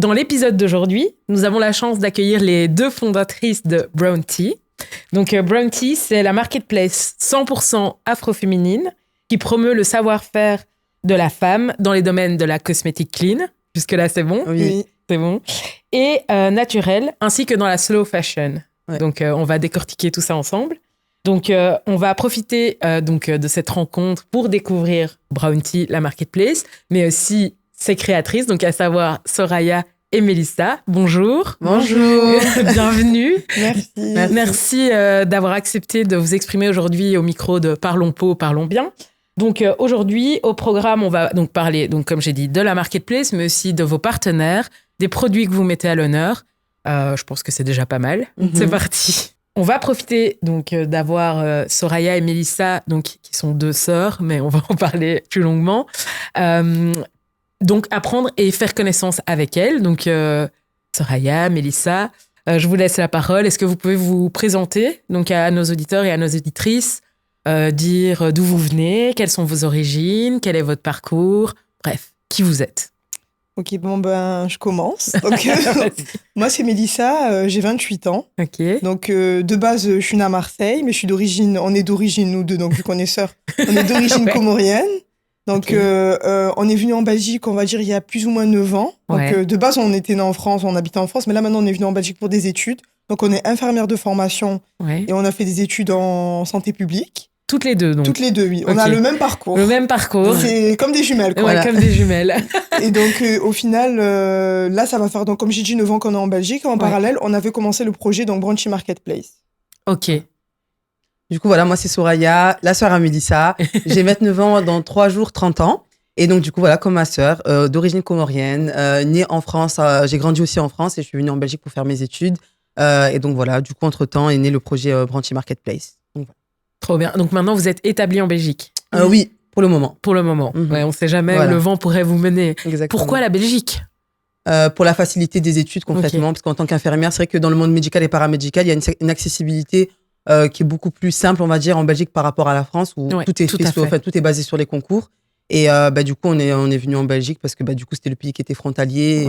dans l'épisode d'aujourd'hui, nous avons la chance d'accueillir les 2 fondatrices de Brown Tea. Donc, Brown Tea, c'est la marketplace 100% afro-féminine qui promeut le savoir-faire de la femme dans les domaines de la cosmétique clean. Jusque-là, c'est bon? Oui. C'est bon. Et naturel, ainsi que dans la slow fashion. Ouais. Donc, on va décortiquer tout ça ensemble. Donc, on va profiter de cette rencontre pour découvrir Brown Tea, la marketplace, mais aussi ses créatrices, donc à savoir Soraya et Mélissa. Bonjour. Bonjour. Bienvenue. Merci. Merci d'avoir accepté de vous exprimer aujourd'hui au micro de Parlons Peau, Parlons Bien. Donc aujourd'hui, au programme, on va donc parler, donc, comme j'ai dit, de la marketplace, mais aussi de vos partenaires, des produits que vous mettez à l'honneur. Je pense que c'est déjà pas mal. C'est parti. On va profiter donc d'avoir Soraya et Mélissa, donc qui sont 2 sœurs, mais on va en parler plus longuement. Donc apprendre et faire connaissance avec elles. Donc Soraya, Mélissa, je vous laisse la parole. Est-ce que vous pouvez vous présenter donc à nos auditeurs et à nos auditrices, dire d'où vous venez, quelles sont vos origines, quel est votre parcours, bref, qui vous êtes? Ok, bon je commence. Donc, moi c'est Mélissa, j'ai 28 ans. Ok. Donc de base je suis née à Marseille, mais on est d'origine nous deux, donc vu qu'on est sœurs, on est d'origine comorienne. Donc on est venu en Belgique, on va dire il y a plus ou moins 9 ans. Donc de base on était né en France, on habitait en France, mais là maintenant on est venu en Belgique pour des études. Donc on est infirmière de formation et on a fait des études en santé publique. Toutes les 2, donc. Toutes les 2, oui. Okay. On a le même parcours. Le même parcours. C'est comme des jumelles, quoi. Ouais, comme des jumelles. Et donc, au final, là, ça va faire, donc, comme j'ai dit, 9 ans qu'on est en Belgique. En parallèle, on avait commencé le projet, donc, Brown Tea Marketplace. Ok. Du coup, voilà, moi, c'est Soraya, la sœur à Mélissa. J'ai 29 ans, dans 3 jours, 30 ans. Et donc, du coup, voilà, comme ma sœur, d'origine comorienne, née en France. J'ai grandi aussi en France et je suis venue en Belgique pour faire mes études. Et donc, voilà, du coup, entre-temps, est né le projet Brown Tea Marketplace. Donc, voilà. Trop bien. Donc maintenant, vous êtes établie en Belgique. Oui, pour le moment. Pour le moment. Ouais, on ne sait jamais où le vent pourrait vous mener. Exactement. Pourquoi la Belgique? Pour la facilité des études, concrètement. Parce qu'en tant qu'infirmière, c'est vrai que dans le monde médical et paramédical, il y a une accessibilité qui est beaucoup plus simple, on va dire, en Belgique par rapport à la France, où tout est basé sur les concours. Et du coup, on est venu en Belgique parce que du coup, c'était le pays qui était frontalier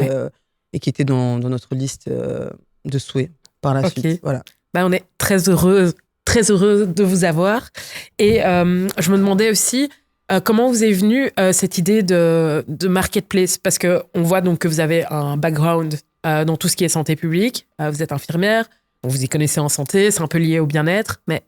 et qui était dans notre liste de souhaits par la suite. Voilà. On est très heureux de vous avoir. Et je me demandais aussi comment vous est venue cette idée de marketplace, parce qu'on voit donc que vous avez un background dans tout ce qui est santé publique. Vous êtes infirmière, vous y connaissez en santé, c'est un peu lié au bien-être, mais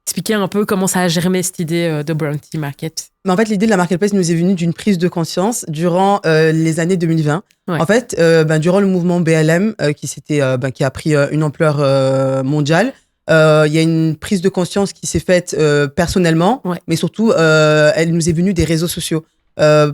expliquez un peu comment ça a germé cette idée de Brown Tea Market. Mais en fait, l'idée de la marketplace nous est venue d'une prise de conscience durant les années 2020. Ouais. En fait, durant le mouvement BLM qui a pris une ampleur mondiale, il y a une prise de conscience qui s'est faite personnellement, mais surtout, elle nous est venue des réseaux sociaux.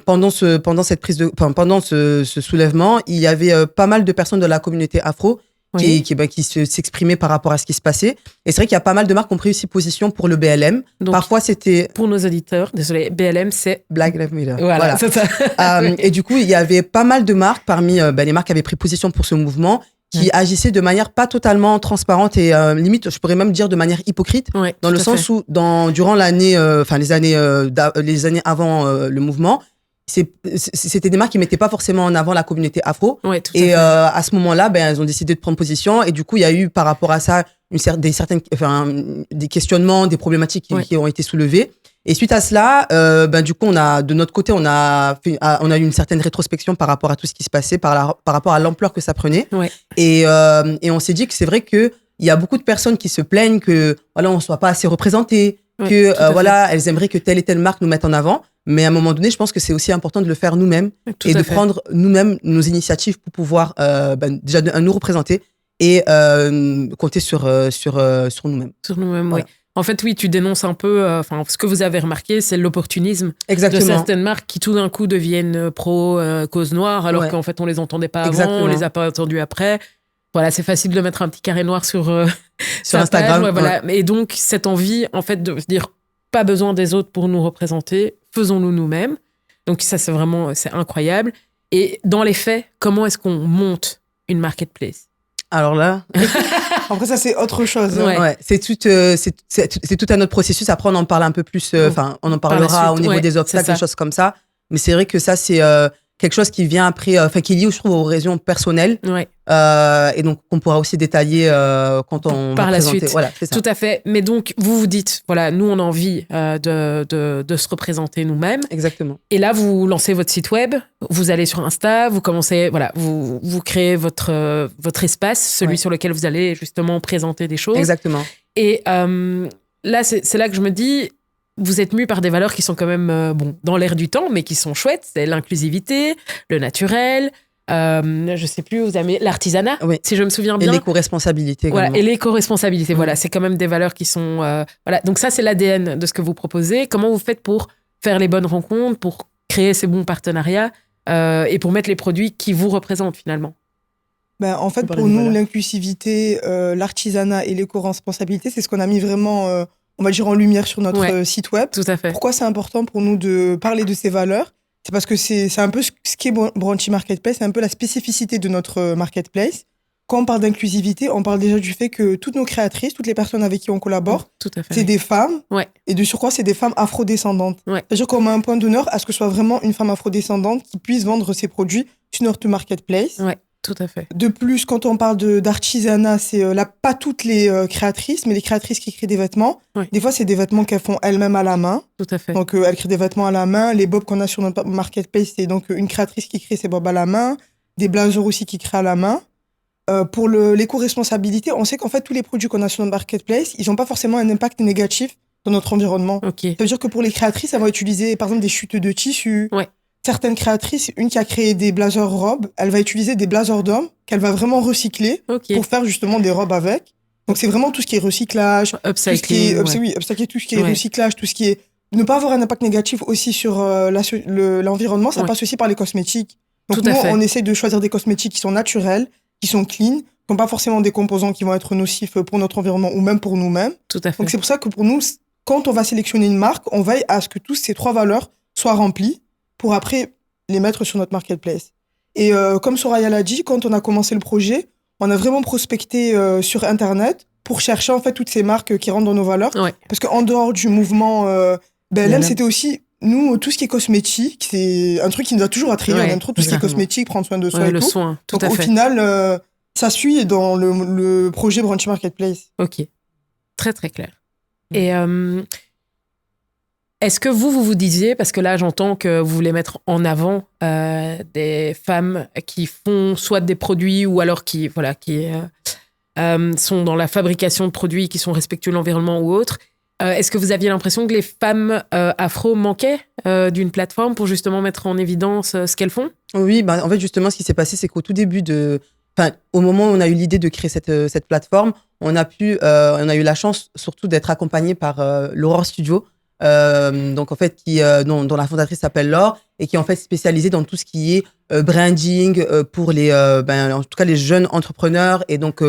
Pendant ce soulèvement, il y avait pas mal de personnes de la communauté afro qui s'exprimaient par rapport à ce qui se passait. Et c'est vrai qu'il y a pas mal de marques qui ont pris aussi position pour le BLM. Donc, parfois, c'était... Pour nos auditeurs, désolé, BLM, c'est... Black Lives Matter. Voilà. C'est ça. Et du coup, il y avait pas mal de marques parmi les marques qui avaient pris position pour ce mouvement, qui agissaient de manière pas totalement transparente et limite, je pourrais même dire de manière hypocrite, dans le sens où durant l'année, les années avant le mouvement, c'était des marques qui mettaient pas forcément en avant la communauté afro. Et à ce moment-là, elles ont décidé de prendre position. Et du coup, il y a eu par rapport à ça des questionnements, des problématiques qui ont été soulevées. Et suite à cela, du coup, de notre côté, on a eu une certaine rétrospection par rapport à tout ce qui se passait, par rapport à l'ampleur que ça prenait. Et on s'est dit que c'est vrai que il y a beaucoup de personnes qui se plaignent que on soit pas assez représentés, que elles aimeraient que telle et telle marque nous mette en avant. Mais à un moment donné, je pense que c'est aussi important de le faire nous-mêmes et de prendre nous-mêmes nos initiatives pour pouvoir déjà nous représenter et compter sur nous-mêmes. Sur nous-mêmes, oui. En fait, oui, tu dénonces un peu, ce que vous avez remarqué, c'est l'opportunisme de certaines marques qui tout d'un coup deviennent pro-cause noire, alors qu'en fait, on les entendait pas avant, on les a pas entendus après. Voilà, c'est facile de mettre un petit carré noir sur Instagram. Page, voilà. Et donc, cette envie, en fait, de se dire, pas besoin des autres pour nous représenter, faisons-nous nous-mêmes. Donc ça, c'est incroyable. Et dans les faits, comment est-ce qu'on monte une marketplace? Alors là... Après, ça, c'est autre chose. C'est tout un autre processus. Après, on en parle un peu plus, on en parlera suite, au niveau des obstacles, des choses comme ça. Mais c'est vrai que ça, c'est quelque chose qui vient après, qui est lié, je trouve, aux raisons personnelles. Ouais. Et donc, on pourra aussi détailler quand on par va la présenter. suite. Voilà, c'est ça. Tout à fait. Mais donc, vous vous dites, voilà, nous, on a envie de se représenter nous-mêmes. Exactement. Et là, vous lancez votre site web, vous allez sur Insta, vous commencez, voilà, vous créez votre espace, celui sur lequel vous allez justement présenter des choses. Exactement. Et là, c'est là que je me dis, vous êtes mûs par des valeurs qui sont quand même dans l'air du temps, mais qui sont chouettes. C'est l'inclusivité, le naturel, je sais plus, vous avez l'artisanat, si je me souviens bien. Et l'éco-responsabilité également. Voilà, et l'éco-responsabilité, voilà, c'est quand même des valeurs qui sont... voilà. Donc ça, c'est l'ADN de ce que vous proposez. Comment vous faites pour faire les bonnes rencontres, pour créer ces bons partenariats et pour mettre les produits qui vous représentent finalement? En fait, pour nous, l'inclusivité, l'artisanat et l'éco-responsabilité, c'est ce qu'on a mis vraiment... on va dire en lumière sur notre site web. Tout à fait. Pourquoi c'est important pour nous de parler de ces valeurs? C'est parce que c'est un peu ce qu'est Brunchy Marketplace, c'est un peu la spécificité de notre marketplace. Quand on parle d'inclusivité, on parle déjà du fait que toutes nos créatrices, toutes les personnes avec qui on collabore, c'est des femmes. Ouais. Et de surcroît, c'est des femmes afrodescendantes. Ouais. C'est-à-dire qu'on met un point d'honneur à ce que ce soit vraiment une femme afrodescendante qui puisse vendre ses produits sur notre marketplace. Ouais. Tout à fait. De plus, quand on parle d'artisanat, c'est pas toutes les créatrices, mais les créatrices qui créent des vêtements. Oui. Des fois, c'est des vêtements qu'elles font elles-mêmes à la main. Tout à fait. Donc, elles créent des vêtements à la main. Les bobs qu'on a sur notre marketplace, c'est donc une créatrice qui crée ses bobs à la main. Des blazers aussi qui créent à la main. Pour l'éco-responsabilité, on sait qu'en fait, tous les produits qu'on a sur notre marketplace, ils n'ont pas forcément un impact négatif dans notre environnement. Okay. Ça veut dire que pour les créatrices, elles vont utiliser, par exemple, des chutes de tissu. Ouais. Certaines créatrices, une qui a créé des blazers robes, elle va utiliser des blazers d'hommes qu'elle va vraiment recycler pour faire justement des robes avec. Donc c'est vraiment tout ce qui est recyclage, upcycling, upcycling, tout ce qui est recyclage, tout ce qui est ne pas avoir un impact négatif aussi sur l'environnement, ça passe aussi par les cosmétiques. Donc nous, on essaie de choisir des cosmétiques qui sont naturels, qui sont clean, qui n'ont pas forcément des composants qui vont être nocifs pour notre environnement ou même pour nous-mêmes. Tout à fait. Donc c'est pour ça que pour nous, quand on va sélectionner une marque, on veille à ce que tous ces 3 valeurs soient remplies pour après les mettre sur notre marketplace. Et comme Soraya l'a dit, quand on a commencé le projet, on a vraiment prospecté sur Internet pour chercher en fait toutes ces marques qui rentrent dans nos valeurs. Ouais. Parce qu'en dehors du mouvement BLM, c'était aussi, nous, tout ce qui est cosmétique, c'est un truc qui nous a toujours attiré. On aime trop tout ce qui est cosmétique, prendre soin de soi et le tout. Soin, tout Donc à au fait. final, ça suit dans le projet Brunchy Marketplace. Ok, très très clair. Et... est-ce que vous disiez, parce que là j'entends que vous voulez mettre en avant des femmes qui font soit des produits ou alors qui sont dans la fabrication de produits qui sont respectueux de l'environnement ou autres, est-ce que vous aviez l'impression que les femmes afro manquaient d'une plateforme pour justement mettre en évidence ce qu'elles font? Oui, en fait justement ce qui s'est passé c'est qu'au tout début au moment où on a eu l'idée de créer cette plateforme, on a eu la chance surtout d'être accompagnés par l'Aurore Studio. Donc en fait dont la fondatrice s'appelle Laure et qui est en fait spécialisée dans tout ce qui est branding pour les en tout cas les jeunes entrepreneurs et donc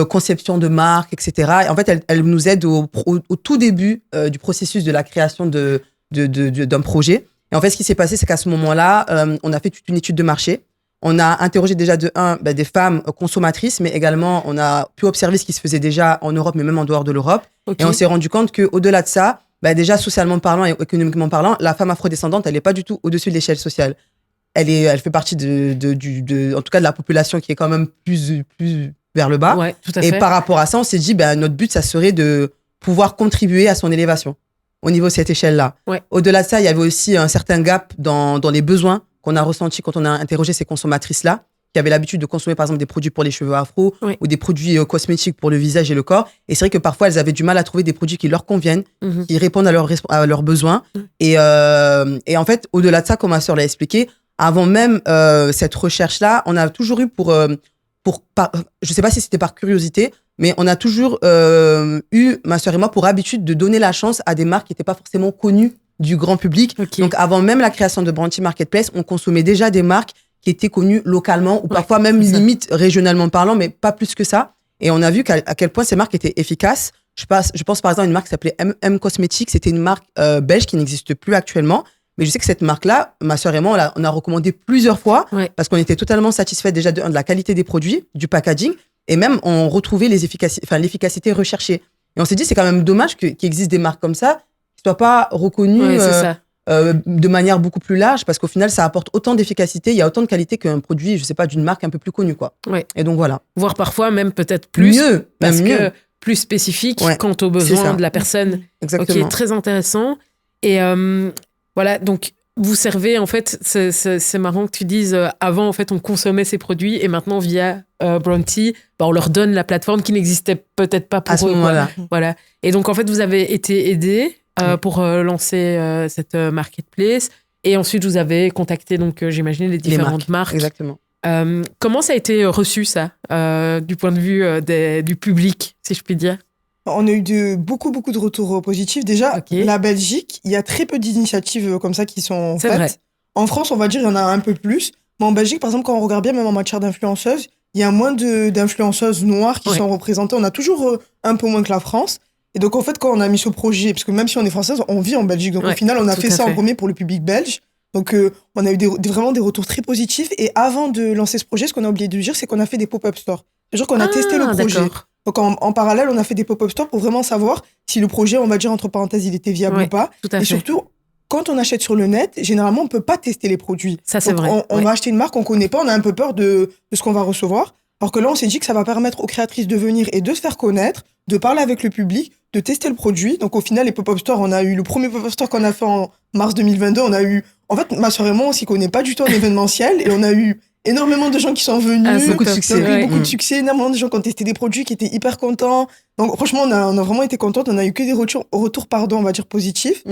conception de marque, etc. Et en fait elle nous aide au tout début du processus de la création d'un projet. Et en fait ce qui s'est passé c'est qu'à ce moment-là on a fait toute une étude de marché. On a interrogé déjà des femmes consommatrices, mais également on a pu observer ce qui se faisait déjà en Europe mais même en dehors de l'Europe. Okay. Et on s'est rendu compte qu'au-delà de ça, déjà, socialement parlant et économiquement parlant, la femme afrodescendante, elle n'est pas du tout au-dessus de l'échelle sociale. Elle fait partie en tout cas de la population qui est quand même plus vers le bas. Ouais, tout à fait. Et par rapport à ça, on s'est dit, notre but, ça serait de pouvoir contribuer à son élévation au niveau de cette échelle-là. Ouais. Au-delà de ça, il y avait aussi un certain gap dans les besoins qu'on a ressentis quand on a interrogé ces consommatrices-là, qui avaient l'habitude de consommer par exemple des produits pour les cheveux afro ou des produits cosmétiques pour le visage et le corps. Et c'est vrai que parfois, elles avaient du mal à trouver des produits qui leur conviennent, qui répondent à leurs besoins. Et en fait, au-delà de ça, comme ma sœur l'a expliqué, avant même cette recherche-là, on a toujours eu je sais pas si c'était par curiosité, mais on a toujours eu, ma sœur et moi, pour habitude de donner la chance à des marques qui n'étaient pas forcément connues du grand public. Okay. Donc, avant même la création de Brunchy Marketplace, on consommait déjà des marques qui étaient connues localement ou parfois même limite régionalement parlant, mais pas plus que ça. Et on a vu à quel point ces marques étaient efficaces. Je pense par exemple à une marque qui s'appelait M Cosmetics. C'était une marque belge qui n'existe plus actuellement. Mais je sais que cette marque-là, ma sœur et moi, on a recommandé plusieurs fois parce qu'on était totalement satisfaits déjà de la qualité des produits, du packaging, et même on retrouvait l'efficacité recherchée. Et on s'est dit, c'est quand même dommage qu'il existe des marques comme ça qui ne soient pas reconnues de manière beaucoup plus large, parce qu'au final, ça apporte autant d'efficacité, il y a autant de qualité qu'un produit, je sais pas, d'une marque un peu plus connue, quoi. Ouais. Et donc voilà. Voire parfois même peut-être plus. Mieux, parce même que mieux. Plus spécifique quant aux besoins de la personne. Exactement. Ok, très intéressant. Et voilà, donc vous servez, en fait, c'est marrant que tu dises, avant, en fait, on consommait ces produits et maintenant, via Bronte, on leur donne la plateforme qui n'existait peut-être pas pour eux. À ce moment-là. Voilà. Et donc, en fait, vous avez été aidé pour lancer cette marketplace. Et ensuite, vous avez contacté, donc, j'imagine, les différentes marques. Exactement. Comment ça a été reçu, ça, du point de vue du public, si je puis dire? On a eu beaucoup de retours positifs. Déjà, la Belgique, il y a très peu d'initiatives comme ça qui sont faites. Vrai. En France, on va dire, il y en a un peu plus. Mais en Belgique, par exemple, quand on regarde bien, même en matière d'influenceuses, il y a moins d'influenceuses noires qui sont représentées. On a toujours un peu moins que la France. Et donc, en fait, quand on a mis ce projet, parce que même si on est française, on vit en Belgique. Donc, au final, on a fait ça en premier pour le public belge. Donc, on a eu vraiment des retours très positifs. Et avant de lancer ce projet, ce qu'on a oublié de dire, c'est qu'on a fait des pop-up stores. C'est-à-dire qu'on a testé le projet. Donc, en parallèle, on a fait des pop-up stores pour vraiment savoir si le projet, on va dire, entre parenthèses, il était viable ou pas. Et surtout, quand on achète sur le net, généralement, on ne peut pas tester les produits. Ça, c'est vrai. On va acheter une marque qu'on ne connaît pas, on a un peu peur de ce qu'on va recevoir. Alors que là, on s'est dit que ça va permettre aux créatrices de venir et de se faire connaître, de parler avec le public, de tester le produit. Donc, au final, les pop-up stores, on a eu le premier pop-up store qu'on a fait en mars 2022. On a eu, en fait, ma soeur et moi, on s'y connaît pas du tout en événementiel et on a eu énormément de gens qui sont venus. Beaucoup de succès. Beaucoup de succès, énormément de gens qui ont testé des produits, qui étaient hyper contents. Donc, franchement, on a vraiment été contents. On a eu que des retours, on va dire, positifs.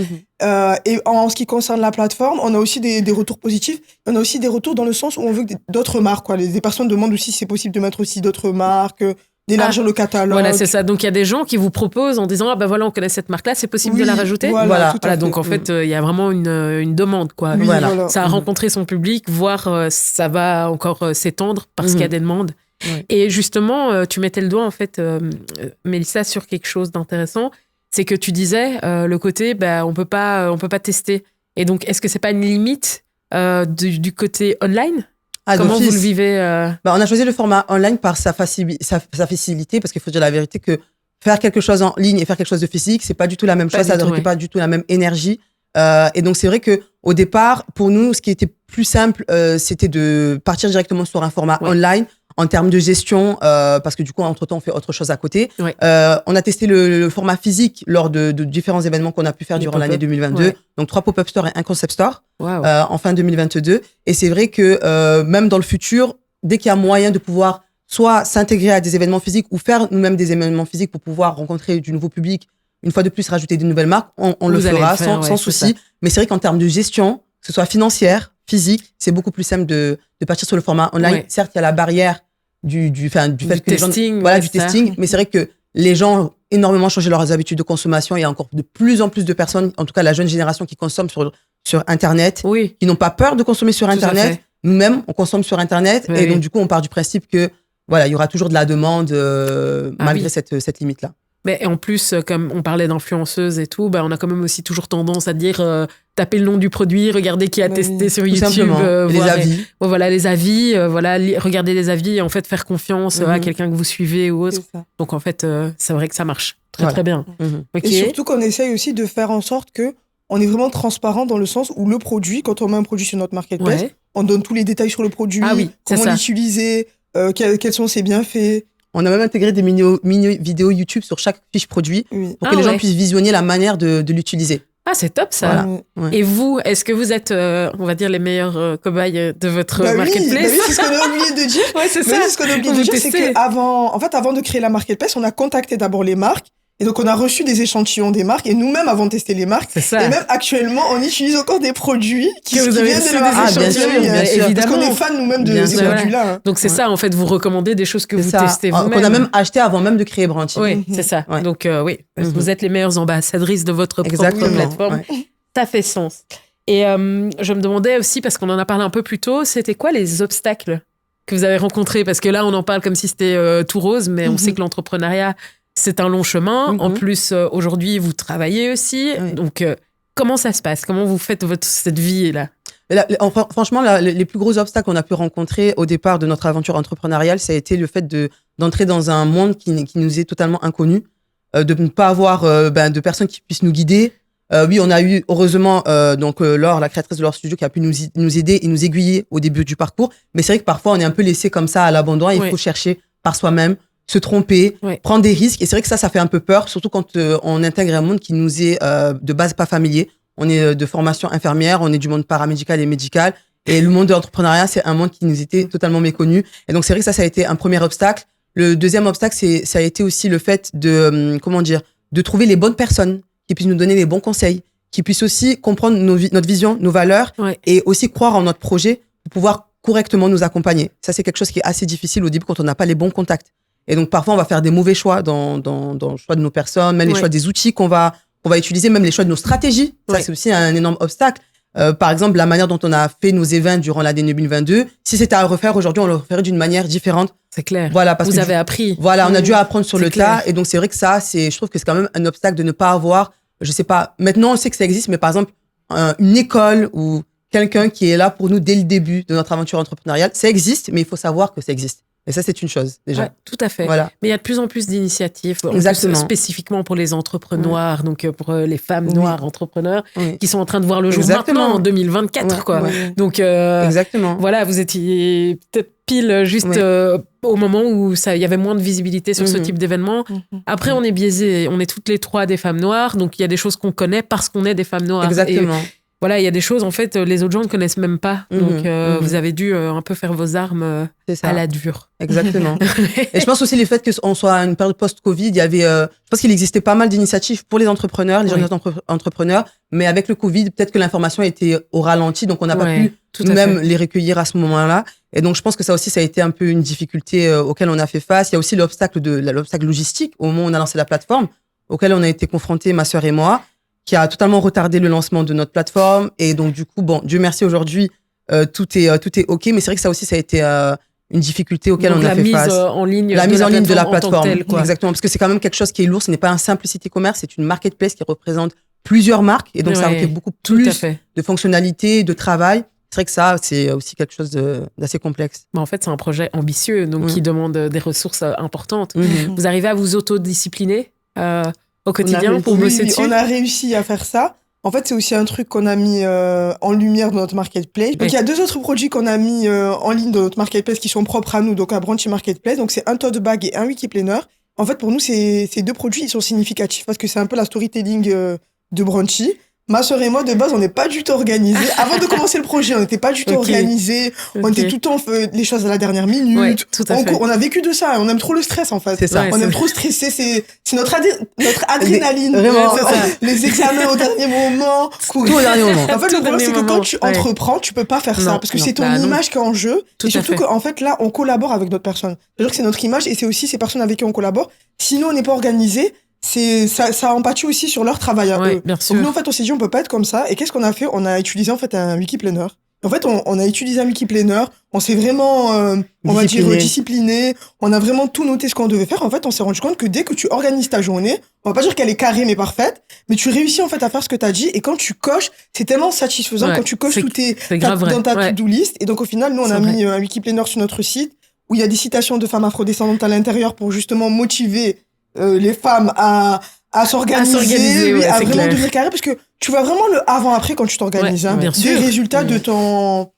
Et en ce qui concerne la plateforme, on a aussi des retours positifs. On a aussi des retours dans le sens où on veut que d'autres marques, quoi. Des personnes demandent aussi si c'est possible de mettre aussi d'autres marques, d'élargir le catalogue. Voilà, c'est ça. Donc, il y a des gens qui vous proposent en disant, voilà, on connaît cette marque-là, c'est possible de la rajouter. Voilà. Donc, en fait, il y a vraiment une demande, quoi. Oui, voilà. Ça a rencontré son public, voire ça va encore s'étendre parce qu'il y a des demandes. Et justement, tu mettais le doigt, en fait, Mélissa, sur quelque chose d'intéressant. C'est que tu disais, le côté, on peut pas tester. Et donc, est-ce que c'est pas une limite du côté online? Comment vous le vivez On a choisi le format online par sa facilité, parce qu'il faut dire la vérité que faire quelque chose en ligne et faire quelque chose de physique, c'est pas du tout la même chose, ça ne requiert pas du tout la même énergie. Et donc, c'est vrai que au départ, pour nous, ce qui était plus simple, c'était de partir directement sur un format online en termes de gestion, parce que du coup, entre-temps, on fait autre chose à côté. On a testé le format physique lors de différents événements qu'on a pu faire durant l'année 2022. Donc, 3 pop-up stores et un concept store en fin 2022. Et c'est vrai que même dans le futur, dès qu'il y a moyen de pouvoir soit s'intégrer à des événements physiques ou faire nous-mêmes des événements physiques pour pouvoir rencontrer du nouveau public, une fois de plus, rajouter des nouvelles marques, on le fera sans souci. Mais c'est vrai qu'en termes de gestion, que ce soit financière, physique, c'est beaucoup plus simple de partir sur le format online. Certes, il y a la barrière du fait que les gens, du testing, mais c'est vrai que les gens ont énormément changé leurs habitudes de consommation. Il y a encore de plus en plus de personnes, en tout cas la jeune génération, qui consomment sur Internet, qui n'ont pas peur de consommer sur Internet. Nous-mêmes, on consomme sur Internet, et donc du coup, on part du principe que il y aura toujours de la demande malgré cette limite-là. Mais en plus, comme on parlait d'influenceuses et tout, on a quand même aussi toujours tendance à dire taper le nom du produit, regarder qui a testé sur YouTube, les avis. Les avis, regarder les avis et en fait faire confiance à quelqu'un que vous suivez ou autre. Donc en fait, c'est vrai que ça marche très bien. Et surtout qu'on essaye aussi de faire en sorte que on est vraiment transparent dans le sens où le produit, quand on met un produit sur notre marketplace, on donne tous les détails sur le produit, comment l'utiliser, quels sont ses bienfaits. On a même intégré des mini vidéos YouTube sur chaque fiche produit pour que les gens puissent visionner la manière de l'utiliser. Ah, c'est top ça. Et vous, est-ce que vous êtes, on va dire, les meilleurs cobayes de votre marketplace? Oui, c'est ce qu'on a oublié de dire. C'est ça. Ce qu'on a oublié de dire, c'est qu'avant de créer la marketplace, on a contacté d'abord les marques. Et donc, on a reçu des échantillons des marques. Et nous-mêmes, avant de tester les marques, et même actuellement, on utilise encore des produits qui viennent de la marque. Bien sûr. Évidemment. Parce qu'on est fan nous-mêmes de ces produits-là. Donc, c'est ça, en fait, vous recommandez des choses que vous testez vous-même. Qu'on a même acheté avant même de créer Bronte. Oui, c'est ça. Donc, vous êtes les meilleures ambassadrices de votre propre plateforme. Ça fait sens. Et je me demandais aussi, parce qu'on en a parlé un peu plus tôt, c'était quoi les obstacles que vous avez rencontrés? Parce que là, on en parle comme si c'était tout rose, mais on sait que l'entrepreneuriat, c'est un long chemin. En plus, aujourd'hui, vous travaillez aussi. Donc, comment ça se passe? Comment vous faites cette vie-là? Franchement, les plus gros obstacles qu'on a pu rencontrer au départ de notre aventure entrepreneuriale, ça a été le fait d'entrer dans un monde qui nous est totalement inconnu, de ne pas avoir de personnes qui puissent nous guider. Oui, on a eu heureusement Laure, la créatrice de Laure Studio, qui a pu nous aider et nous aiguiller au début du parcours. Mais c'est vrai que parfois, on est un peu laissé comme ça à l'abandon. Il faut chercher par soi-même, se tromper, prendre des risques. Et c'est vrai que ça fait un peu peur, surtout quand on intègre un monde qui nous est de base pas familier. On est de formation infirmière, on est du monde paramédical et médical. Et le monde de l'entrepreneuriat, c'est un monde qui nous était totalement méconnu. Et donc, c'est vrai que ça a été un premier obstacle. Le deuxième obstacle, ça a été aussi le fait de trouver les bonnes personnes qui puissent nous donner les bons conseils, qui puissent aussi comprendre notre vision, nos valeurs, et aussi croire en notre projet pour pouvoir correctement nous accompagner. Ça, c'est quelque chose qui est assez difficile au début quand on n'a pas les bons contacts. Et donc, parfois, on va faire des mauvais choix dans le choix de nos personnes, même les choix des outils qu'on va utiliser, même les choix de nos stratégies. Ça, c'est aussi un énorme obstacle. Par exemple, la manière dont on a fait nos événements durant l'année 2022, si c'était à refaire aujourd'hui, on le referait d'une manière différente. C'est clair. Voilà, parce vous avez appris. Voilà, on a dû apprendre sur le tas. Et donc, c'est vrai que ça, je trouve que c'est quand même un obstacle de ne pas avoir, je sais pas, maintenant on sait que ça existe, mais par exemple, une école ou quelqu'un qui est là pour nous dès le début de notre aventure entrepreneuriale, ça existe, mais il faut savoir que ça existe. Et ça, c'est une chose, déjà. Ouais, tout à fait. Voilà. Mais il y a de plus en plus d'initiatives, spécifiquement pour les entrepreneurs, donc pour les femmes noires entrepreneurs, qui sont en train de voir le jour maintenant, en 2024, quoi. Donc, exactement. Voilà, vous étiez peut-être pile juste au moment où il y avait moins de visibilité sur ce type d'événement. Après, on est biaisés. On est toutes les trois des femmes noires, donc il y a des choses qu'on connaît parce qu'on est des femmes noires. Exactement. Voilà, il y a des choses, en fait, les autres gens ne connaissent même pas. Donc, vous avez dû un peu faire vos armes à la dure. Exactement. Et je pense aussi le fait qu'on soit à une période post-Covid, il y avait, je pense qu'il existait pas mal d'initiatives pour les entrepreneurs, les jeunes entrepreneurs, mais avec le Covid, peut-être que l'information était au ralenti, donc on n'a pas pu nous-mêmes les recueillir à ce moment-là. Et donc, je pense que ça aussi, ça a été un peu une difficulté auquel on a fait face. Il y a aussi l'obstacle logistique au moment où on a lancé la plateforme, auquel on a été confrontés, ma sœur et moi, qui a totalement retardé le lancement de notre plateforme. Et donc, du coup, bon, Dieu merci, aujourd'hui, tout est OK. Mais c'est vrai que ça aussi, ça a été une difficulté auquel on a fait face. La mise en ligne de la plateforme. Exactement. Parce que c'est quand même quelque chose qui est lourd. Ce n'est pas un simple site e-commerce, c'est une marketplace qui représente plusieurs marques. Et donc, ça requiert beaucoup plus de fonctionnalités, de travail. C'est vrai que ça, c'est aussi quelque chose d'assez complexe. Mais en fait, c'est un projet ambitieux, donc qui demande des ressources importantes. Vous arrivez à vous autodiscipliner au quotidien pour bosser dessus? On a réussi à faire ça. En fait, c'est aussi un truc qu'on a mis en lumière dans notre marketplace. Donc, il y a 2 autres produits qu'on a mis en ligne dans notre marketplace qui sont propres à nous, donc à Brunchy Marketplace. Donc, c'est un tote bag et un Wikiplanner. En fait, pour nous, ces 2 produits, ils sont significatifs parce que c'est un peu la storytelling de Brunchy. Ma sœur et moi, de base, on n'est pas du tout organisés. Avant de commencer le projet, on n'était pas du tout organisés. On était tout le temps les choses à la dernière minute. On a vécu de ça. On aime trop le stress, en fait. C'est ça. On aime trop stresser. C'est notre adrénaline. Vraiment. Les examens au dernier moment. Tout au dernier moment. En fait, le problème, c'est que quand tu entreprends, tu peux pas faire ça. Parce que c'est ton image qui est en jeu. Et surtout qu'en fait, là, on collabore avec d'autres personnes. C'est-à-dire que c'est notre image et c'est aussi ces personnes avec qui on collabore. Sinon, on n'est pas organisé. Ça empathie aussi sur leur travail à eux. Bien sûr. Donc nous, en fait, on s'est dit, on peut pas être comme ça. Et qu'est-ce qu'on a fait? On a utilisé, en fait, un Wikiplanner. En fait, on a utilisé un Wikiplanner. On s'est vraiment, on va dire, discipliné. On a vraiment tout noté ce qu'on devait faire. En fait, on s'est rendu compte que dès que tu organises ta journée, on va pas dire qu'elle est carrée, mais parfaite, mais tu réussis, en fait, à faire ce que t'as dit. Et quand tu coches, c'est tellement satisfaisant quand tu coches dans ta to-do list. Et donc, au final, nous, on a mis un Wikiplanner sur notre site où il y a des citations de femmes afrodescendantes à l'intérieur pour justement motiver les femmes à s'organiser, à vraiment devenir carré, parce que tu vois vraiment le avant-après quand tu t'organises, des résultats de ton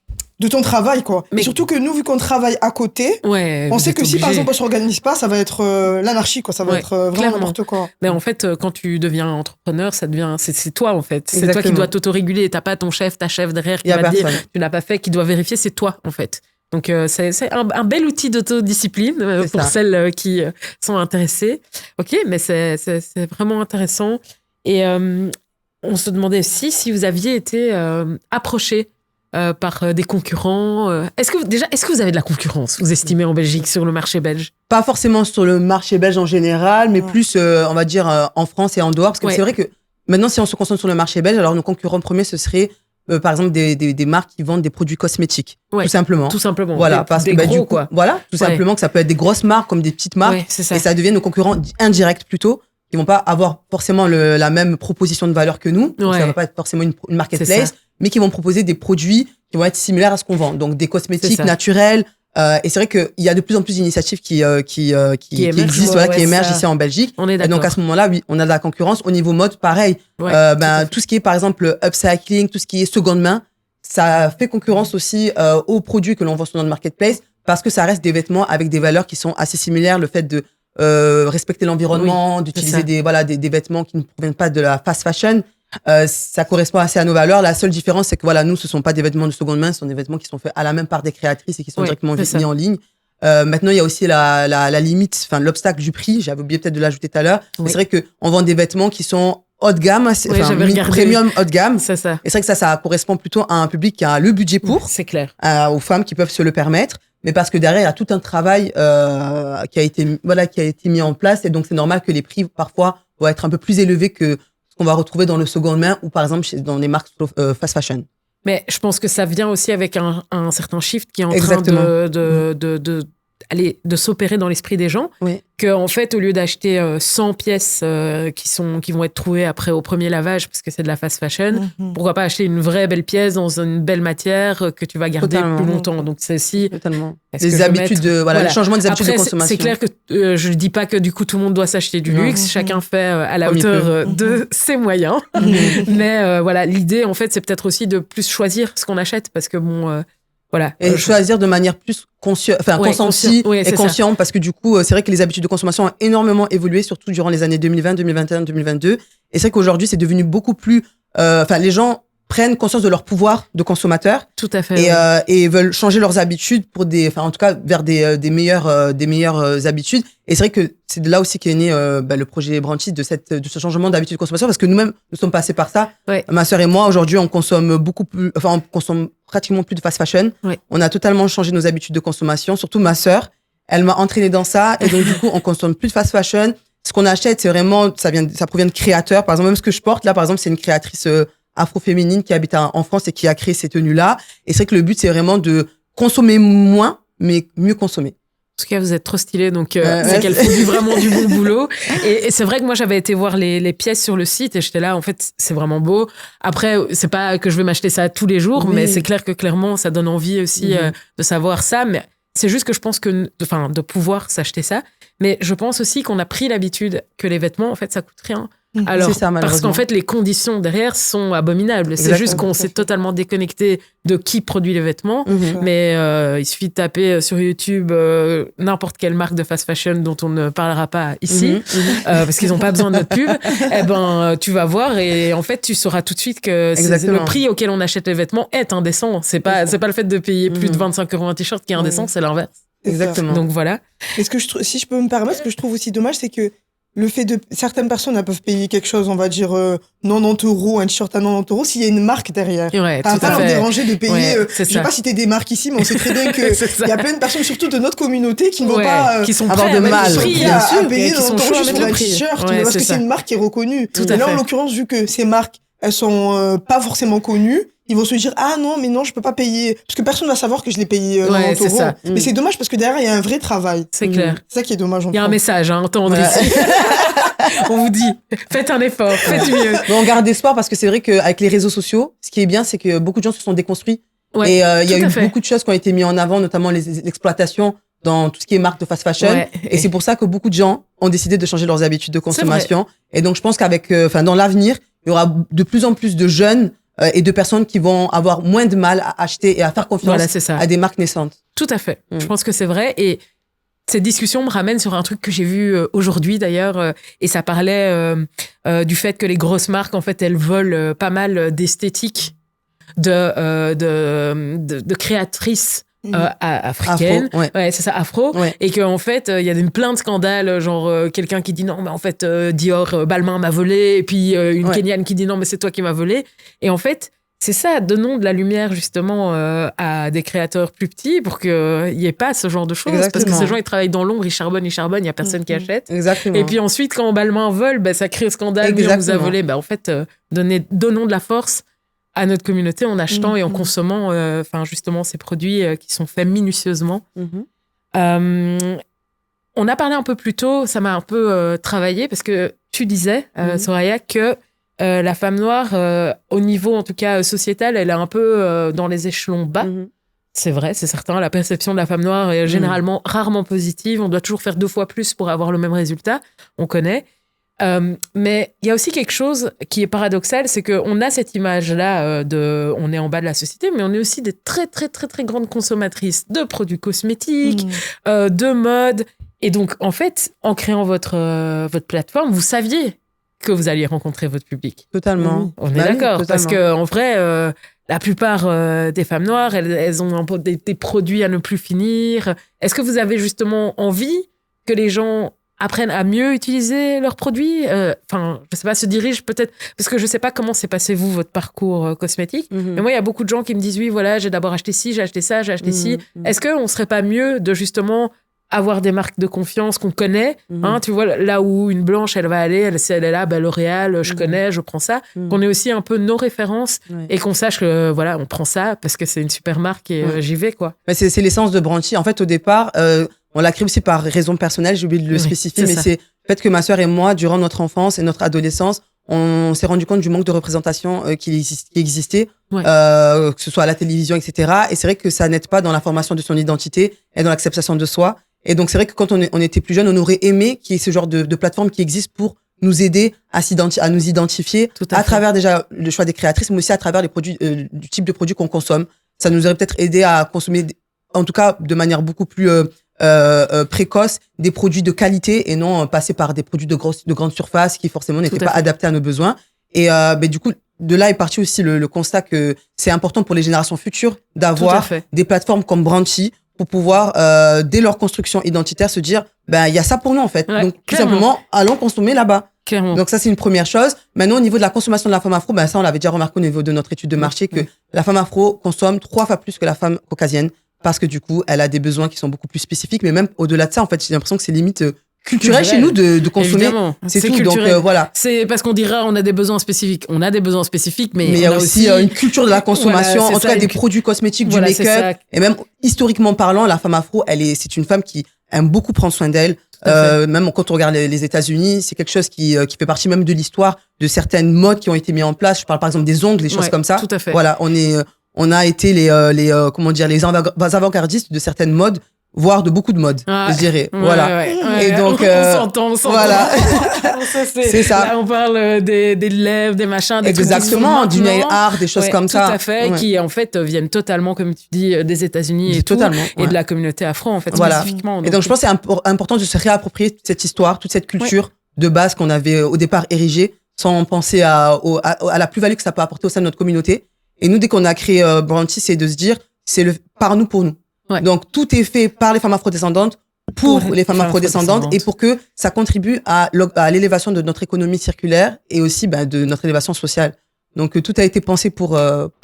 travail, quoi. Mais surtout que nous, vu qu'on travaille à côté, on sait que si par exemple on s'organise pas, ça va être l'anarchie, quoi. Ça va être vraiment n'importe quoi. Mais en fait, quand tu deviens entrepreneur, c'est toi, en fait. C'est toi qui dois t'autoréguler. T'as pas ta chef derrière qui va te dire tu n'as pas fait, qui doit vérifier, c'est toi, en fait. Donc, c'est un bel outil d'autodiscipline pour celles qui sont intéressées. OK, mais c'est vraiment intéressant. Et on se demandait aussi si vous aviez été approché par des concurrents. Est-ce que vous avez de la concurrence, vous estimez, en Belgique, sur le marché belge? Pas forcément sur le marché belge en général, mais plus, on va dire, en France et en dehors. Parce que c'est vrai que maintenant, si on se concentre sur le marché belge, alors nos concurrents premiers, ce serait par exemple des marques qui vendent des produits cosmétiques, tout simplement. Voilà, parce que gros, du coup, voilà, tout simplement, que ça peut être des grosses marques comme des petites marques, et ça devient nos concurrents indirects plutôt, qui vont pas avoir forcément la même proposition de valeur que nous. Donc ça va pas être forcément une marketplace, mais qui vont proposer des produits qui vont être similaires à ce qu'on vend. Donc des cosmétiques naturels, Et c'est vrai qu'il y a de plus en plus d'initiatives qui existent, qui émergent ici en Belgique. On est d'accord. Et donc à ce moment-là, oui, on a de la concurrence. Au niveau mode, pareil. Tout ce qui est par exemple upcycling, tout ce qui est seconde main, ça fait concurrence aussi aux produits que l'on vend sur notre marketplace parce que ça reste des vêtements avec des valeurs qui sont assez similaires. Le fait de respecter l'environnement, d'utiliser des vêtements qui ne proviennent pas de la fast fashion. Ça correspond assez à nos valeurs. La seule différence, c'est que nous, ce sont pas des vêtements de seconde main, ce sont des vêtements qui sont faits à la même par des créatrices et qui sont directement mis en ligne. Maintenant, il y a aussi la limite, l'obstacle du prix. J'avais oublié peut-être de l'ajouter tout à l'heure. Oui. C'est vrai que on vend des vêtements qui sont haut de gamme, premium haut de gamme. C'est ça. Et c'est vrai que ça correspond plutôt à un public qui a le budget pour. C'est clair. Aux femmes qui peuvent se le permettre. Mais parce que derrière, il y a tout un travail qui a été mis en place. Et donc, c'est normal que les prix, parfois, vont être un peu plus élevés que qu'on va retrouver dans le seconde main ou par exemple dans les marques fast fashion. Mais je pense que ça vient aussi avec un certain shift qui est en train de s'opérer dans l'esprit des gens. Oui. Qu'en fait, au lieu d'acheter 100 pièces qui vont être trouvées après au premier lavage parce que c'est de la fast fashion, pourquoi pas acheter une vraie belle pièce dans une belle matière que tu vas garder plus longtemps. Donc c'est aussi les habitudes le changement des habitudes de consommation. C'est clair que je ne dis pas que du coup tout le monde doit s'acheter du luxe, chacun fait à la hauteur de ses moyens. Mais l'idée en fait c'est peut-être aussi de plus choisir ce qu'on achète parce que et choisir de manière plus consentie et consciente parce que du coup, c'est vrai que les habitudes de consommation ont énormément évolué, surtout durant les années 2020, 2021, 2022. Et c'est vrai qu'aujourd'hui, c'est devenu beaucoup plus... les gens prennent conscience de leur pouvoir de consommateur. Tout à fait. Et veulent changer leurs habitudes pour en tout cas, vers des meilleures habitudes. Et c'est vrai que c'est de là aussi qu'est né le projet Branchit de ce changement d'habitude de consommation parce que nous-mêmes, nous sommes passés par ça. Ouais. Ma sœur et moi, aujourd'hui, on consomme on consomme pratiquement plus de fast fashion. Ouais. On a totalement changé nos habitudes de consommation. Surtout ma sœur, elle m'a entraîné dans ça. Et donc, du coup, on consomme plus de fast fashion. Ce qu'on achète, c'est vraiment, ça provient de créateurs. Par exemple, même ce que je porte, là, par exemple, c'est une créatrice afro-féminine qui habite en France et qui a créé ces tenues-là. Et c'est vrai que le but, c'est vraiment de consommer moins, mais mieux consommer. En tout cas, vous êtes trop stylés, donc c'est qu'elles font vraiment du bon boulot. Et c'est vrai que moi, j'avais été voir les pièces sur le site et j'étais là, en fait, c'est vraiment beau. Après, c'est pas que je vais m'acheter ça tous les jours, mais c'est clair que clairement, ça donne envie aussi de savoir ça. Mais c'est juste que je pense que, de pouvoir s'acheter ça. Mais je pense aussi qu'on a pris l'habitude que les vêtements, en fait, ça coûte rien. Alors, ça, parce qu'en fait, les conditions derrière sont abominables. C'est juste qu'on s'est totalement déconnecté de qui produit les vêtements. Mais il suffit de taper sur YouTube n'importe quelle marque de fast fashion dont on ne parlera pas ici, parce qu'ils n'ont pas besoin de notre pub. Tu vas voir et en fait, tu sauras tout de suite que le prix auquel on achète les vêtements est indécent. C'est pas le fait de payer plus de 25 € un t-shirt qui est indécent, c'est l'inverse. Exactement. Donc voilà. Et si je peux me permettre, ce que je trouve aussi dommage, c'est que le fait de certaines personnes elles peuvent payer quelque chose, on va dire 90 €, un t-shirt à 90 €, s'il y a une marque derrière. Ouais, ça va pas leur déranger de payer. Je vais pas citer des marques ici, mais on sait très bien que il y a plein de personnes, surtout de notre communauté, qui ne vont pas qui sont avoir de mal à payer 90 € juste pour un t-shirt, parce que c'est une marque qui est reconnue. Et là, en l'occurrence, vu que ces marques elles sont pas forcément connues, ils vont se dire mais non, je peux pas payer parce que personne va savoir que je l'ai payé 90 €. Mais c'est dommage parce que derrière il y a un vrai travail. C'est clair. C'est ça qui est dommage. Il y a un message à entendre ici. On vous dit, faites un effort, faites mieux. Mais on garde espoir parce que c'est vrai qu'avec les réseaux sociaux, ce qui est bien, c'est que beaucoup de gens se sont déconstruits. Et il y a eu beaucoup de choses qui ont été mises en avant, notamment l'exploitation dans tout ce qui est marque de fast fashion. Et c'est pour ça que beaucoup de gens ont décidé de changer leurs habitudes de consommation. Et donc je pense qu'avec, dans l'avenir, il y aura de plus en plus de jeunes et de personnes qui vont avoir moins de mal à acheter et à faire confiance à des marques naissantes. Tout à fait. Je pense que c'est vrai. Et cette discussion me ramène sur un truc que j'ai vu aujourd'hui d'ailleurs, et ça parlait du fait que les grosses marques, en fait, elles volent pas mal d'esthétique de créatrices africaine, c'est ça, afro, et qu'en fait il y a plein de scandales, genre quelqu'un qui dit non mais en fait Dior Balmain m'a volé, et puis une Kenyane qui dit non mais c'est toi qui m'as volé, et en fait c'est ça, donnons de la lumière justement à des créateurs plus petits pour qu'il n'y ait pas ce genre de choses. Parce que ces gens ils travaillent dans l'ombre, ils charbonnent, il n'y a personne qui achète. Et puis ensuite quand Balmain vole, ça crée un scandale, on vous a volé. En fait donnons de la force à notre communauté en achetant et en consommant justement ces produits qui sont faits minutieusement. On a parlé un peu plus tôt, ça m'a un peu travaillé parce que tu disais, Soraya, que la femme noire, au niveau en tout cas sociétal, elle est un peu dans les échelons bas. c'est vrai, c'est certain. La perception de la femme noire est généralement rarement positive. On doit toujours faire 2 fois plus pour avoir le même résultat. On connaît. Mais il y a aussi quelque chose qui est paradoxal, c'est qu'on a cette image-là on est en bas de la société, mais on est aussi des très, très, très, très grandes consommatrices de produits cosmétiques, de mode. Et donc, en fait, en créant votre plateforme, vous saviez que vous alliez rencontrer votre public. Totalement. On est d'accord. Parce qu'en vrai, la plupart des femmes noires, elles ont des produits à ne plus finir. Est-ce que vous avez justement envie que les gens apprennent à mieux utiliser leurs produits, je sais pas, se dirigent peut-être, parce que je sais pas comment s'est passé votre parcours cosmétique, mais moi il y a beaucoup de gens qui me disent oui voilà, j'ai d'abord acheté ci, j'ai acheté ça, j'ai acheté ci. Est-ce qu'on serait pas mieux de justement avoir des marques de confiance qu'on connaît, tu vois, là où une blanche elle va aller, elle est là, L'Oréal, je connais, je prends ça, qu'on ait aussi un peu nos références et qu'on sache que voilà, on prend ça parce que c'est une super marque et j'y vais quoi. Mais c'est l'essence de Branchi. En fait, au départ, on l'a créé aussi par raison personnelle, j'ai oublié de le spécifier, mais c'est le fait que ma sœur et moi, durant notre enfance et notre adolescence, on s'est rendu compte du manque de représentation qui existait, que ce soit à la télévision, etc. Et c'est vrai que ça n'aide pas dans la formation de son identité et dans l'acceptation de soi. Et donc, c'est vrai que quand on était plus jeune, on aurait aimé qu'il y ait ce genre de plateforme qui existe pour nous aider à nous identifier à travers déjà le choix des créatrices, mais aussi à travers les produits, du type de produits qu'on consomme. Ça nous aurait peut-être aidé à consommer, en tout cas, de manière beaucoup plus précoce, des produits de qualité et non passer par des produits de grande surface qui forcément n'étaient pas adaptés à nos besoins. Et du coup, de là est parti aussi le constat que c'est important pour les générations futures d'avoir des plateformes comme Branchi pour pouvoir, dès leur construction identitaire, se dire, il y a ça pour nous, en fait. Donc, tout simplement, allons consommer là-bas. Clairement. Donc, ça, c'est une première chose. Maintenant, au niveau de la consommation de la femme afro, ça, on l'avait déjà remarqué au niveau de notre étude de marché que la femme afro consomme 3 fois plus que la femme caucasienne parce que, du coup, elle a des besoins qui sont beaucoup plus spécifiques. Mais même au-delà de ça, en fait, j'ai l'impression que c'est limite culturel chez nous de consommer. Évidemment. C'est tout. Culturel. Donc, voilà. C'est parce qu'on dira, on a des besoins spécifiques. On a des besoins spécifiques, mais il y a aussi une culture de la consommation, en tout cas des produits cosmétiques, du make-up. Et même, historiquement parlant, la femme afro, c'est une femme qui aime beaucoup prendre soin d'elle. Même quand on regarde les États-Unis, c'est quelque chose qui fait partie même de l'histoire de certaines modes qui ont été mises en place. Je parle par exemple des ongles, des choses comme ça. Tout à fait. Voilà, on a été les avant-gardistes de certaines modes, voire de beaucoup de modes, je dirais. Voilà. Et donc, on s'entend. Voilà. C'est ça. Là, on parle des lèvres, des machins, des exactement, du nail art, des choses comme ça. Tout à fait, qui en fait viennent totalement, comme tu dis, des États-Unis et de la communauté afro en fait spécifiquement. Et donc je pense que c'est important de se réapproprier toute cette histoire, toute cette culture de base qu'on avait au départ érigée, sans penser à la plus-value que ça peut apporter au sein de notre communauté. Et nous, dès qu'on a créé Branchi, c'est de se dire, c'est le par nous pour nous. Ouais. Donc tout est fait par les femmes afrodescendantes pour les femmes afrodescendantes et pour que ça contribue à l'élévation de notre économie circulaire et aussi de notre élévation sociale. Donc tout a été pensé pour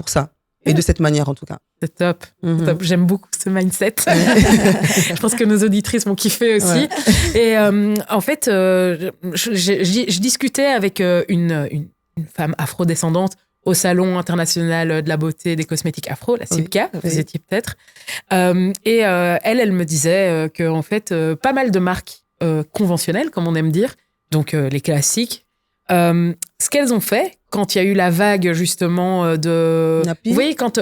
ça et de cette manière en tout cas. C'est top. Top. J'aime beaucoup ce mindset. Je pense que nos auditrices vont kiffer aussi. Ouais. Et en fait, je discutais avec une femme afrodescendante au Salon international de la beauté des cosmétiques afro, la CIBCA, vous étiez peut-être. Et elle me disait que en fait, pas mal de marques conventionnelles, comme on aime dire, donc les classiques, ce qu'elles ont fait quand il y a eu la vague justement de... Nappy. Vous voyez, quand...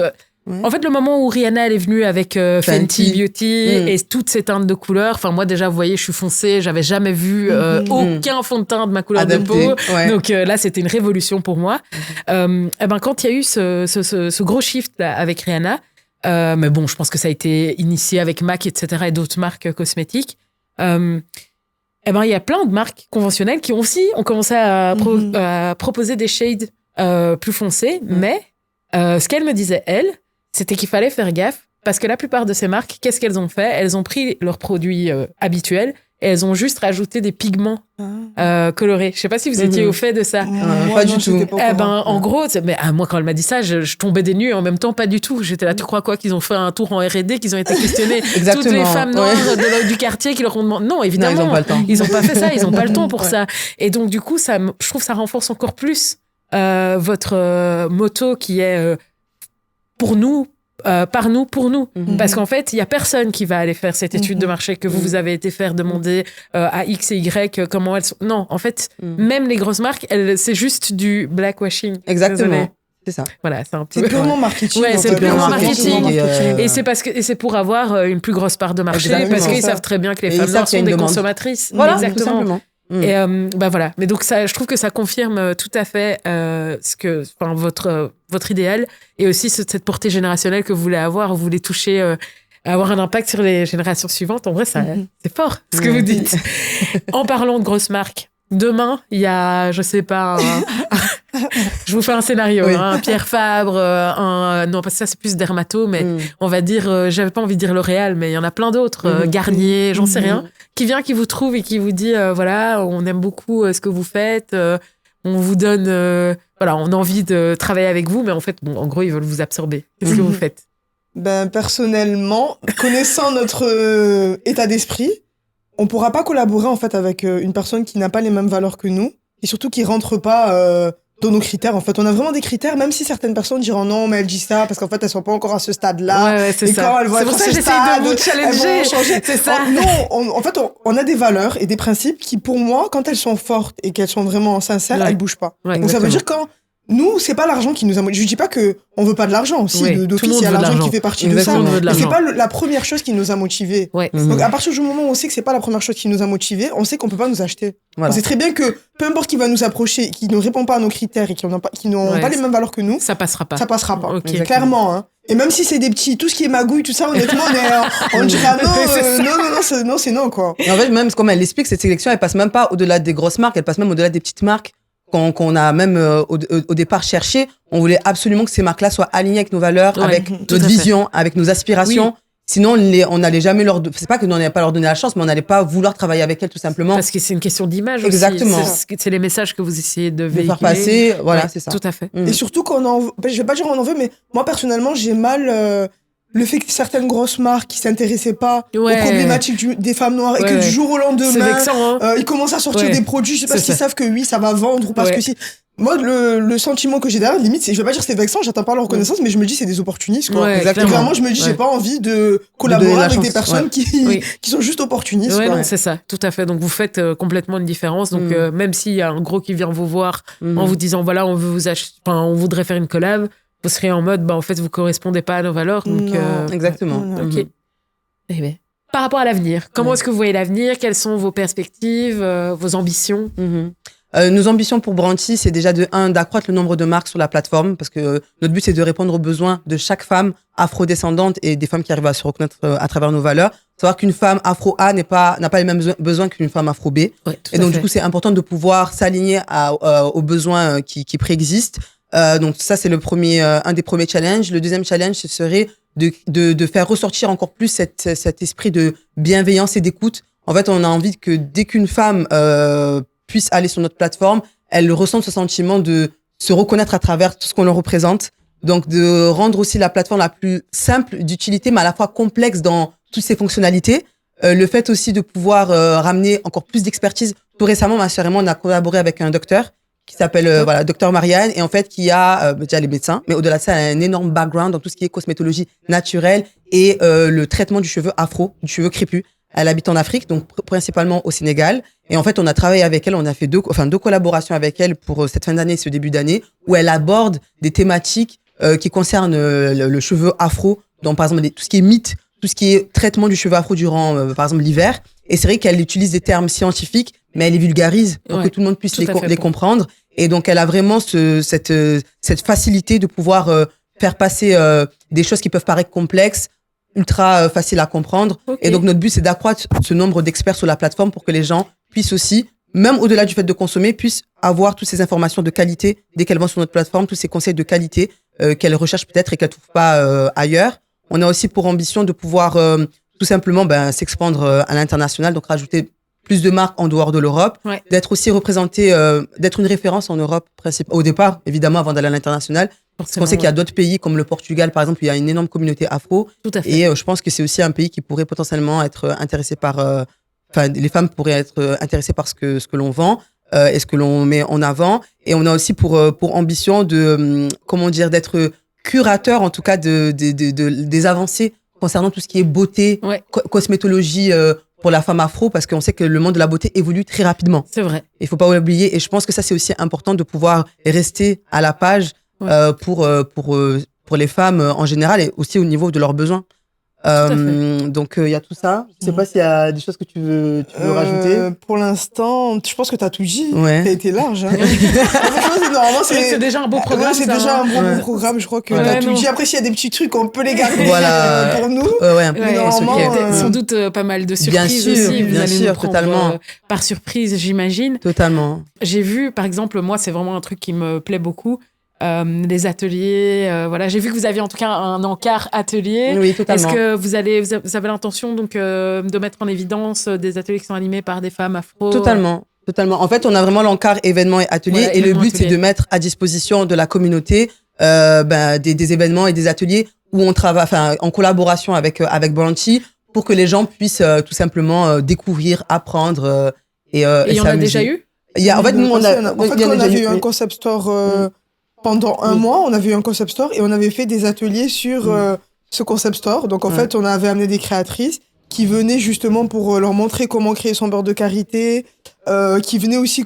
En fait, le moment où Rihanna elle est venue avec Fenty Beauty et toutes ces teintes de couleurs, enfin moi déjà, vous voyez, je suis foncée, j'avais jamais vu aucun fond de teint de ma couleur de peau. Donc là, c'était une révolution pour moi. Et quand il y a eu ce gros shift là, avec Rihanna, mais bon, je pense que ça a été initié avec MAC, etc. et d'autres marques cosmétiques. Il y a plein de marques conventionnelles qui ont commencé à proposer des shades plus foncés, mais ce qu'elle me disait, c'était qu'il fallait faire gaffe parce que la plupart de ces marques, qu'est-ce qu'elles ont fait ? Elles ont pris leurs produits habituels et elles ont juste rajouté des pigments colorés. Je ne sais pas si vous étiez au fait de ça. Pas du tout. En gros, moi, quand elle m'a dit ça, je tombais des nues et en même temps, pas du tout. J'étais là, tu crois quoi ? Qu'ils ont fait un tour en R&D, qu'ils ont été questionnés. Toutes les femmes noires du quartier qui leur ont demandé... Non, évidemment. Non, ils n'ont pas le temps. Ils n'ont pas fait ça, ils n'ont pas le temps pour ça. Et donc, du coup, je trouve que ça renforce encore plus votre motto qui est... pour nous, par nous, pour nous. Parce qu'en fait, il n'y a personne qui va aller faire cette étude de marché que vous avez été faire demander à X et Y comment elles sont. Non, en fait, même les grosses marques, c'est juste du blackwashing. Exactement. C'est ça. Voilà, c'est purement marketing. Ouais, c'est purement marketing. Et c'est pour avoir une plus grosse part de marché, parce qu'ils savent très bien que les femmes noires sont des consommatrices. Voilà, exactement. Tout simplement. Et voilà. Mais donc ça, je trouve que ça confirme tout à fait votre idéal, et aussi cette portée générationnelle que vous voulez avoir. Vous voulez toucher, avoir un impact sur les générations suivantes. En vrai, c'est fort ce que vous dites. En parlant de grosses marques, demain, il y a, je sais pas, je vous fais un scénario, Pierre Fabre, non, parce que ça c'est plus Dermato, mais on va dire, j'avais pas envie de dire L'Oréal, mais il y en a plein d'autres, Garnier, j'en sais rien, qui vient, qui vous trouve et qui vous dit, voilà, on aime beaucoup ce que vous faites, on vous donne, voilà, on a envie de travailler avec vous, mais en fait, bon, en gros, ils veulent vous absorber. Qu'est-ce que vous faites? Ben, personnellement, connaissant notre état d'esprit, on pourra pas collaborer en fait avec une personne qui n'a pas les mêmes valeurs que nous, et surtout qui rentre pas dans nos critères. En fait, on a vraiment des critères, même si certaines personnes diront non, mais elles disent ça parce qu'en fait elles sont pas encore à ce stade-là. Ouais, c'est et ça. Quand elles vont c'est pour ça que j'essaye de vous challenger. C'est ça. Non, en fait, on a des valeurs et des principes qui, pour moi, quand elles sont fortes et qu'elles sont vraiment sincères, elles bougent pas. Ouais, donc ça veut dire quand nous, c'est pas l'argent qui nous a motivés. Je dis pas que on veut pas de l'argent aussi. D'office, il y a l'argent qui fait partie de ça. Mais c'est pas la première chose qui nous a motivés. Ouais. Donc, à partir du moment où on sait que c'est pas la première chose qui nous a motivés, on sait qu'on peut pas nous acheter. Voilà. On sait très bien que peu importe qui va nous approcher, qui ne répond pas à nos critères et qui n'ont pas les mêmes valeurs que nous, ça passera pas. Ça passera pas. Okay. Clairement, hein. Et même si c'est des petits, tout ce qui est magouille, tout ça, honnêtement, on dira non, c'est non, quoi. Et en fait, même comme elle l'explique, cette sélection, elle passe même pas au-delà des grosses marques, elle passe même au-delà des petites marques. Qu'on a même au départ cherché, on voulait absolument que ces marques-là soient alignées avec nos valeurs, avec notre vision, avec nos aspirations. Oui. Sinon, on n'allait jamais c'est pas que n'allait pas leur donner la chance, mais on n'allait pas vouloir travailler avec elles tout simplement. Parce que c'est une question d'image. Exactement. Aussi. C'est les messages que vous essayez de véhiculer. Faire passer, voilà, c'est ça. Tout à fait. Et surtout je vais pas dire on en veut, mais moi personnellement, j'ai mal le fait que certaines grosses marques qui s'intéressaient pas aux problématiques des femmes noires et que du jour au lendemain, ils commencent à sortir des produits juste parce qu'ils savent que oui, ça va vendre ou parce que si. Moi, le sentiment que j'ai derrière, limite, je vais pas dire c'est vexant, j'attends pas leur reconnaissance, mais je me dis c'est des opportunistes, quoi. Clairement, je me dis j'ai pas envie de collaborer avec des personnes qui sont juste opportunistes. Ouais, non, c'est ça, tout à fait. Donc vous faites complètement une différence. Donc même s'il y a un gros qui vient vous voir en vous disant voilà, on veut vous acheter, on voudrait faire une collab, vous serez en mode en fait vous correspondez pas à nos valeurs. Donc exactement. Ok. Eh bien, par rapport à l'avenir, comment est-ce que vous voyez l'avenir? Quelles sont vos perspectives, vos ambitions? Nos ambitions pour Brandy, c'est déjà d'accroître le nombre de marques sur la plateforme, parce que notre but, c'est de répondre aux besoins de chaque femme afrodescendante et des femmes qui arrivent à se reconnaître à travers nos valeurs. Savoir qu'une femme afro-A n'a pas les mêmes besoins qu'une femme afro-B. Et donc, du coup, c'est important de pouvoir s'aligner aux besoins qui préexistent. Donc, ça, c'est un des premiers challenges. Le deuxième challenge, ce serait de faire ressortir encore plus cet esprit de bienveillance et d'écoute. En fait, on a envie que dès qu'une femme puisse aller sur notre plateforme, elle ressent ce sentiment de se reconnaître à travers tout ce qu'on leur représente. Donc, de rendre aussi la plateforme la plus simple d'utilité, mais à la fois complexe dans toutes ses fonctionnalités. Le fait aussi de pouvoir ramener encore plus d'expertise. Tout récemment, ma sœur et moi, on a collaboré avec un docteur qui s'appelle docteur Marianne, et en fait, qui a déjà les médecins, mais au-delà de ça, elle a un énorme background dans tout ce qui est cosmétologie naturelle et le traitement du cheveu afro, du cheveu crépus. Elle habite en Afrique, donc principalement au Sénégal. Et en fait, on a travaillé avec elle, on a fait deux collaborations avec elle pour cette fin d'année et ce début d'année, où elle aborde des thématiques qui concernent le cheveu afro, donc par exemple tout ce qui est mythe, tout ce qui est traitement du cheveu afro durant, par exemple, l'hiver. Et c'est vrai qu'elle utilise des termes scientifiques, mais elle les vulgarise pour que tout le monde puisse les comprendre. Et donc, elle a vraiment cette facilité de pouvoir faire passer des choses qui peuvent paraître complexes, ultra facile à comprendre. Et donc, notre but, c'est d'accroître ce nombre d'experts sur la plateforme pour que les gens puissent aussi, même au-delà du fait de consommer, puissent avoir toutes ces informations de qualité dès qu'elles vont sur notre plateforme, tous ces conseils de qualité qu'elles recherchent peut-être et qu'elles ne trouvent pas ailleurs. On a aussi pour ambition de pouvoir tout simplement s'expandre à l'international, donc rajouter plus de marques en dehors de l'Europe, d'être aussi représenté, d'être une référence en Europe au départ, évidemment, avant d'aller à l'international. Parce qu'on sait qu'il y a d'autres pays comme le Portugal, par exemple, où il y a une énorme communauté afro. Tout à fait. Et je pense que c'est aussi un pays qui pourrait potentiellement être intéressé par... les femmes pourraient être intéressées par ce que l'on vend et ce que l'on met en avant. Et on a aussi pour ambition d'être curateur, en tout cas, des avancées concernant tout ce qui est beauté, cosmétologie pour la femme afro, parce qu'on sait que le monde de la beauté évolue très rapidement. C'est vrai. Il faut pas oublier. Et je pense que ça, c'est aussi important de pouvoir rester à la page pour les femmes en général et aussi au niveau de leurs besoins. Donc il y a tout ça. Je sais pas s'il y a des choses que tu veux rajouter. Pour l'instant, je pense que tu as tout dit. Ouais. T'as été large. Hein. C'est déjà un beau programme. C'est déjà un bon programme. Je crois que t'as tout dit. Après, s'il y a des petits trucs, on peut les garder pour nous. Sans doute pas mal de surprises aussi. Bien sûr, totalement. Par surprise, j'imagine. Totalement. J'ai vu, par exemple, moi, c'est vraiment un truc qui me plaît beaucoup. Les ateliers, voilà. J'ai vu que vous aviez en tout cas un encart atelier. Oui, totalement. Est-ce que vous avez l'intention donc de mettre en évidence des ateliers qui sont animés par des femmes afro? Totalement. En fait, on a vraiment l'encart événements et ateliers, voilà, et le but c'est de mettre à disposition de la communauté des événements et des ateliers où on travaille, en collaboration avec Branchy, pour que les gens puissent tout simplement découvrir, apprendre et il y en a déjà eu. En fait, nous on avait eu un concept store. Pendant un mois, on avait eu un concept store et on avait fait des ateliers sur ce concept store. Donc, en fait, on avait amené des créatrices qui venaient justement pour leur montrer comment créer son beurre de karité, qui venaient aussi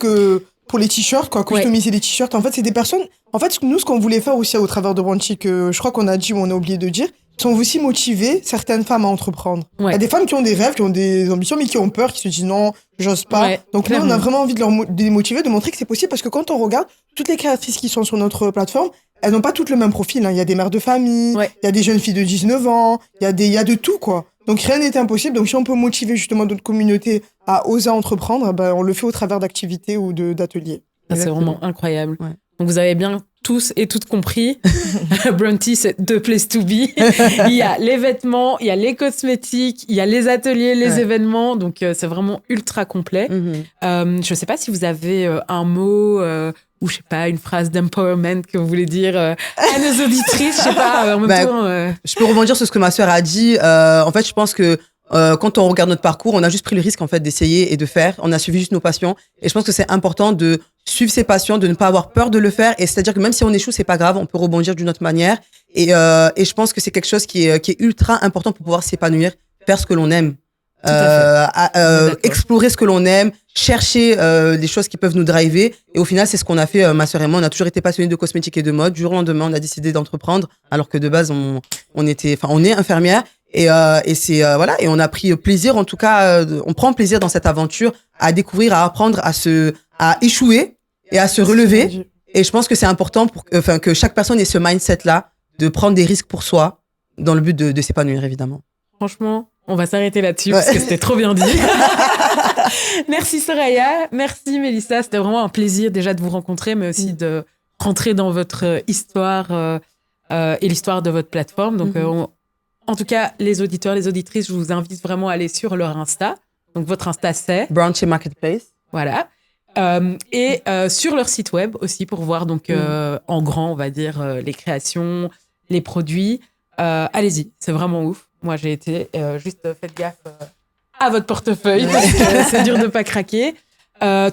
pour les t-shirts, customiser les t-shirts. En fait, c'est des personnes... En fait, nous, ce qu'on voulait faire aussi au travers de Branchy, que je crois qu'on a dit ou on a oublié de dire, c'est qu'on veut aussi motiver certaines femmes à entreprendre. Il y a des femmes qui ont des rêves, qui ont des ambitions, mais qui ont peur, qui se disent non, j'ose pas. Ouais, donc clairement. Nous, on a vraiment envie de les motiver, de montrer que c'est possible, parce que quand on regarde, toutes les créatrices qui sont sur notre plateforme, elles n'ont pas toutes le même profil. Hein. Il y a des mères de famille, il y a des jeunes filles de 19 ans, il y a de tout, quoi. Donc rien n'est impossible. Donc si on peut motiver justement notre communauté à oser entreprendre, on le fait au travers d'activités ou d'ateliers. C'est vraiment incroyable. Ouais. Donc vous avez bien tous et toutes compris, Branchy, c'est the place to be. Il y a les vêtements, il y a les cosmétiques, il y a les ateliers, les événements. Donc, c'est vraiment ultra complet. Je ne sais pas si vous avez un mot ou, je sais pas, une phrase d'empowerment que vous voulez dire à nos auditrices. Je sais pas, en même temps... Je peux rebondir sur ce que ma sœur a dit. En fait, je pense que quand on regarde notre parcours, on a juste pris le risque en fait d'essayer et de faire. On a suivi juste nos passions. Et je pense que c'est important de suivre ses passions, de ne pas avoir peur de le faire. Et c'est-à-dire que même si on échoue, c'est pas grave, on peut rebondir d'une autre manière. Et je pense que c'est quelque chose qui est ultra important pour pouvoir s'épanouir, faire ce que l'on aime, explorer ce que l'on aime, chercher des choses qui peuvent nous driver. Et au final, c'est ce qu'on a fait, ma sœur et moi. On a toujours été passionnés de cosmétiques et de mode. Du jour au lendemain, on a décidé d'entreprendre, alors que de base, on est infirmière. Et c'est voilà, et on a pris plaisir, en tout cas on prend plaisir dans cette aventure à découvrir, à apprendre, à échouer et à se relever. Et je pense que c'est important que chaque personne ait ce mindset là de prendre des risques pour soi dans le but de s'épanouir, évidemment. Franchement, on va s'arrêter là-dessus parce que c'était trop bien dit. Merci Soraya, merci Mélissa, c'était vraiment un plaisir déjà de vous rencontrer, mais aussi de rentrer dans votre histoire et l'histoire de votre plateforme. Donc en tout cas, les auditeurs, les auditrices, je vous invite vraiment à aller sur leur Insta. Donc, votre Insta, c'est... Branchy Marketplace. Voilà. Et sur leur site web aussi pour voir donc, en grand, on va dire, les créations, les produits. Allez-y, c'est vraiment ouf. Moi, j'ai été... juste faites gaffe à votre portefeuille parce que c'est dur de ne pas craquer.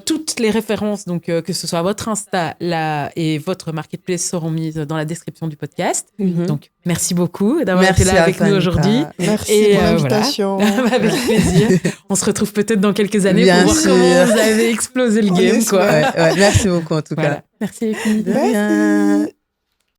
Toutes les références, donc que ce soit votre Insta là, et votre marketplace seront mises dans la description du podcast. Donc, merci beaucoup d'avoir été là avec nous aujourd'hui. Merci pour l'invitation. Voilà. Avec plaisir. On se retrouve peut-être dans quelques années pour voir comment vous avez explosé le game. Quoi. Merci beaucoup en tout cas. Merci les filles. Merci.